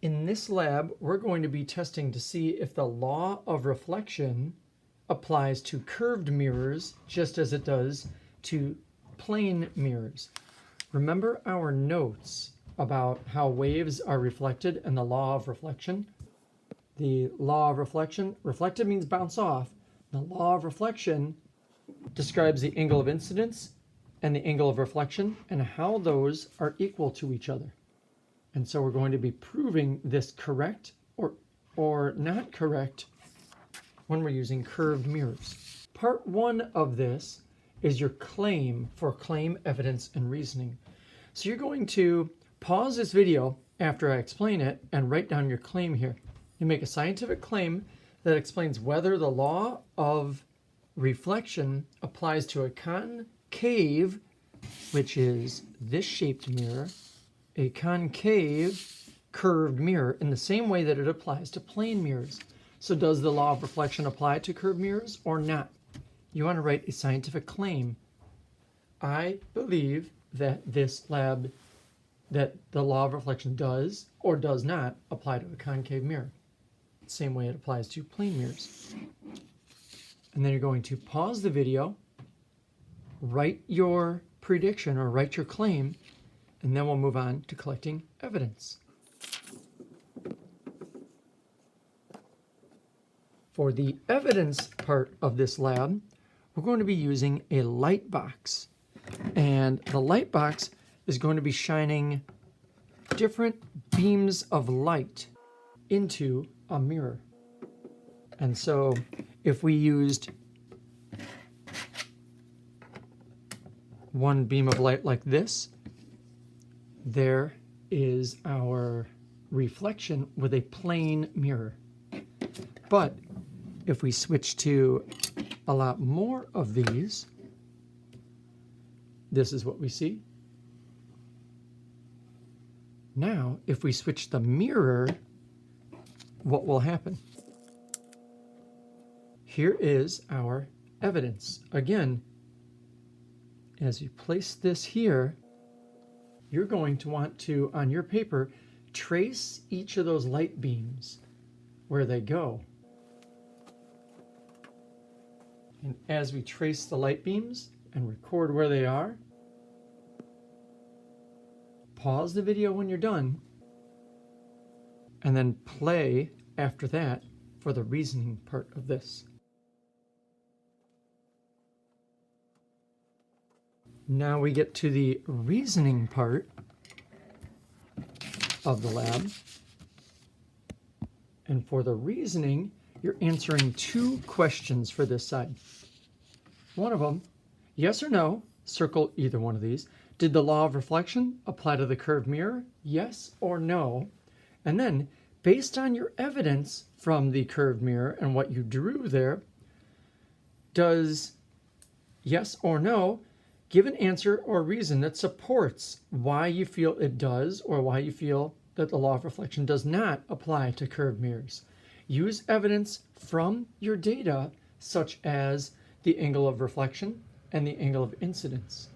In this lab, we're going to be testing to see if the law of reflection applies to curved mirrors just as it does to plane mirrors. Remember our notes about how waves are reflected and the law of reflection? The law of reflection, reflected means bounce off. The law of reflection describes the angle of incidence and the angle of reflection and how those are equal to each other. And so we're going to be proving this correct or not correct when we're using curved mirrors. Part one of this is your claim for claim, evidence, and reasoning. So you're going to pause this video after I explain it and write down your claim here. You make a scientific claim that explains whether the law of reflection applies to a concave, which is this shaped mirror, a concave curved mirror in the same way that it applies to plane mirrors. So does the law of reflection apply to curved mirrors or not? You want to write a scientific claim. I believe that that the law of reflection does or does not apply to a concave mirror. Same way it applies to plane mirrors. And then you're going to pause the video, write your prediction or write your claim, and then we'll move on to collecting evidence. For the evidence part of this lab, we're going to be using a light box. And the light box is going to be shining different beams of light into a mirror. And so if we used one beam of light like this, there is our reflection with a plane mirror. But if we switch to a lot more of these, this is what we see. Now, if we switch the mirror, what will happen? Here is our evidence. Again, as you place this here, you're going to want to, on your paper, trace each of those light beams where they go. And as we trace the light beams and record where they are, pause the video when you're done, and then play after that for the reasoning part of this. Now we get to the reasoning part of the lab. And for the reasoning, you're answering two questions for this side. One of them, yes or no, circle either one of these. Did the law of reflection apply to the curved mirror? Yes or no? And then, based on your evidence from the curved mirror and what you drew there, does yes or no give an answer or reason that supports why you feel it does or why you feel that the law of reflection does not apply to curved mirrors. Use evidence from your data, such as the angle of reflection and the angle of incidence.